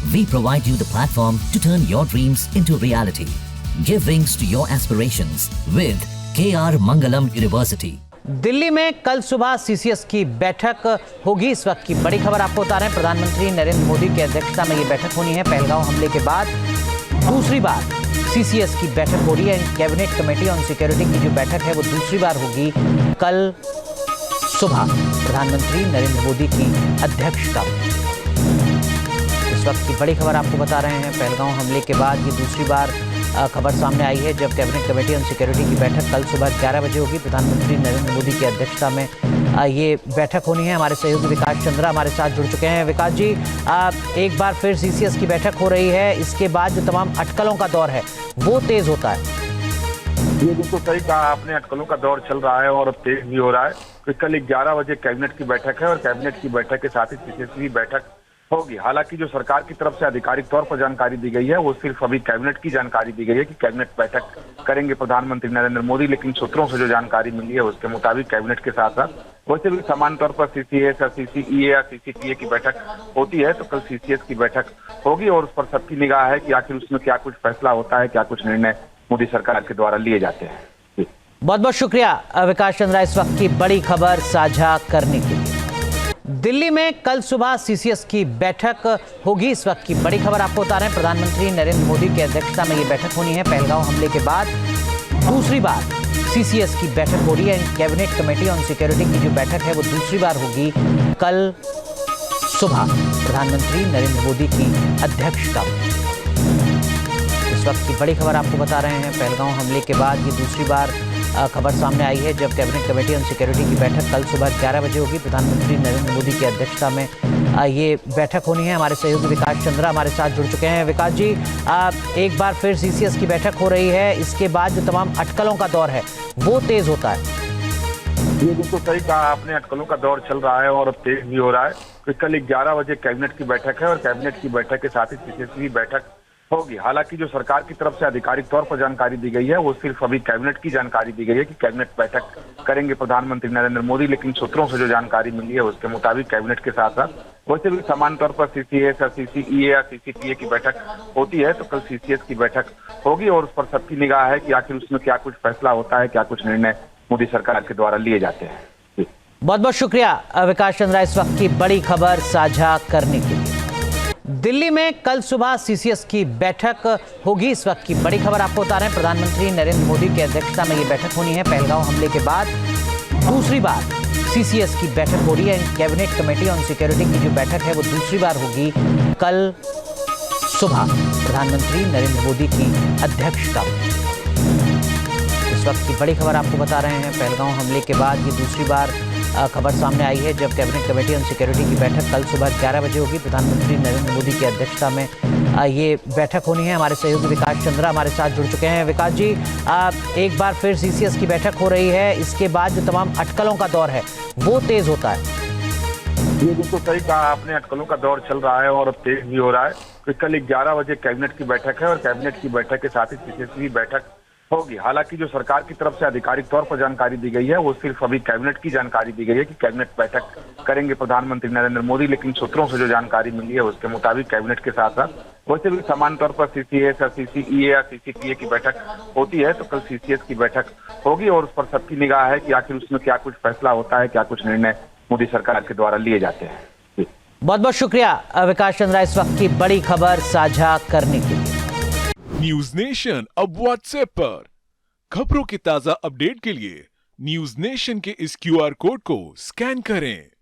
We provide you the platform to turn your dreams into reality. Give wings to your aspirations with KR Mangalam University. Delhi में कल सुबह CCS की बैठक होगी। इस वक्त की बड़ी खबर आपको बता रहे हैं। प्रधानमंत्री नरेंद्र मोदी की अध्यक्षता में ये बैठक होनी है। पहलगांव हमले के बाद दूसरी बार सीसीएस की बैठक हो रही है। कैबिनेट कमेटी ऑन सिक्योरिटी की जो बैठक है वो दूसरी बार होगी। कल सुबह प्रधानमंत्री नरेंद्र मोदी की अध्यक्षता में। इस वक्त की बड़ी खबर आपको बता रहे हैं। पहलगांव हमले के बाद ये दूसरी बार खबर सामने आई है जब कैबिनेट कमेटी ऑन सिक्योरिटी की बैठक कल सुबह 11 बजे होगी। प्रधानमंत्री नरेंद्र मोदी की अध्यक्षता में ये बैठक होनी है। हमारे सहयोगी विकास चंद्रा हमारे साथ जुड़ चुके हैं। विकास जी, एक बार फिर सीसीएस की बैठक हो रही है। इसके बाद जो तमाम अटकलों का दौर है वो तेज होता है। ये बिल्कुल सही कहा आपने, अटकलों का दौर चल रहा है और अब तेज भी हो रहा है। तो कल 11 बजे कैबिनेट की बैठक है और कैबिनेट की बैठक के साथ ही सीसीएस की बैठक होगी। हालांकि जो सरकार की तरफ से आधिकारिक तौर पर जानकारी दी गई है वो सिर्फ अभी कैबिनेट की जानकारी दी गई है कि कैबिनेट बैठक करेंगे प्रधानमंत्री नरेंद्र मोदी, लेकिन सूत्रों से जो जानकारी मिली है उसके मुताबिक कैबिनेट के साथ साथ वैसे भी सामान्य तौर पर सीसीएस या सीसीईए या सीसीपीए की बैठक होती है। तो कल सीसीएस की बैठक होगी और उस पर सबकी निगाह है कि आखिर उसमें क्या कुछ फैसला होता है, क्या कुछ निर्णय मोदी सरकार के द्वारा लिए जाते हैं। बहुत बहुत शुक्रिया विकास चंद्रा इस वक्त की बड़ी खबर साझा करने के लिए। दिल्ली में कल सुबह सीसीएस की बैठक होगी। इस वक्त की बड़ी खबर आपको बता रहे हैं। प्रधानमंत्री नरेंद्र मोदी की अध्यक्षता में ये बैठक होनी है। पहलगांव हमले के बाद दूसरी बार सीसीएस की बैठक हो रही है। कैबिनेट कमेटी ऑन सिक्योरिटी की जो बैठक है वो दूसरी बार होगी। कल सुबह प्रधानमंत्री नरेंद्र मोदी की अध्यक्षता में। इस वक्त की बड़ी खबर आपको बता रहे हैं। पहलगांव हमले के बाद ये दूसरी बार खबर सामने आई है जब कैबिनेट कमेटी ऑन सिक्योरिटी की बैठक कल सुबह 11 बजे होगी। प्रधानमंत्री नरेंद्र मोदी की अध्यक्षता में ये बैठक होनी है। हमारे सहयोगी विकास चंद्रा हमारे साथ जुड़ चुके हैं। विकास जी, एक बार फिर सीसीएस की बैठक हो रही है। इसके बाद जो तमाम अटकलों का दौर है वो तेज होता है। ये बिल्कुल सही कहा आपने, अटकलों का दौर चल रहा है और अब तेज भी हो रहा है। तो कल 11 बजे कैबिनेट की बैठक है और कैबिनेट की बैठक के साथ ही सीसीएस की बैठक होगी। हालांकि जो सरकार की तरफ से आधिकारिक तौर पर जानकारी दी गई है वो सिर्फ अभी कैबिनेट की जानकारी दी गई है कि कैबिनेट बैठक करेंगे प्रधानमंत्री नरेंद्र मोदी, लेकिन सूत्रों से जो जानकारी मिली है उसके मुताबिक कैबिनेट के साथ साथ वैसे भी सामान्य तौर पर सीसीएस या सीसीईए या सीसीपीए की बैठक होती है। तो कल सीसीएस की बैठक होगी और उस पर सबकी निगाह है कि आखिर उसमें क्या कुछ फैसला होता है, क्या कुछ निर्णय मोदी सरकार के द्वारा लिए जाते हैं। बहुत बहुत शुक्रिया विकास चंद्रा इस वक्त की बड़ी खबर साझा करने के लिए। दिल्ली में कल सुबह सीसीएस की बैठक होगी। इस वक्त की बड़ी खबर आपको बता रहे हैं। प्रधानमंत्री नरेंद्र मोदी की अध्यक्षता में ये बैठक होनी है। पहलगांव हमले के बाद दूसरी बार सीसीएस की बैठक हो रही है। कैबिनेट कमेटी ऑन सिक्योरिटी की जो बैठक है वो दूसरी बार होगी। कल सुबह प्रधानमंत्री नरेंद्र मोदी की अध्यक्षता में। इस वक्त की बड़ी खबर आपको बता रहे हैं। पहलगांव हमले के बाद ये दूसरी बार खबर सामने आई है जब कैबिनेट कमेटी ऑन सिक्योरिटी की बैठक कल सुबह 11 बजे होगी। प्रधानमंत्री नरेंद्र मोदी की अध्यक्षता में ये बैठक होनी है। हमारे सहयोगी विकास चंद्रा हमारे साथ जुड़ चुके हैं। विकास जी, एक बार फिर सीसीएस की बैठक हो रही है। इसके बाद जो तमाम अटकलों का दौर है वो तेज होता है। ये बिल्कुल सही कहा आपने, अटकलों का दौर चल रहा है और अब तेज भी हो रहा है। तो कल 11 बजे कैबिनेट की बैठक है और कैबिनेट की बैठक के साथ ही सीसीएस की बैठक होगी। हालांकि जो सरकार की तरफ से आधिकारिक तौर पर जानकारी दी गई है वो सिर्फ अभी कैबिनेट की जानकारी दी गई है कि कैबिनेट बैठक करेंगे प्रधानमंत्री नरेंद्र मोदी, लेकिन सूत्रों से जो जानकारी मिली है उसके मुताबिक कैबिनेट के साथ साथ वैसे भी सामान्य तौर पर सीसीएस या सीसीईए या सीसीपीए की बैठक होती है। तो कल सीसीएस की बैठक होगी और उस पर सबकी निगाह है कि आखिर उसमें क्या कुछ फैसला होता है, क्या कुछ निर्णय मोदी सरकार के द्वारा लिए जाते हैं। बहुत बहुत शुक्रिया विकास चंद्रा इस वक्त की बड़ी खबर साझा करने के लिए। न्यूज नेशन अब व्हाट्सएप पर खबरों के ताजा अपडेट के लिए न्यूज नेशन के इस क्यूआर कोड को स्कैन करें।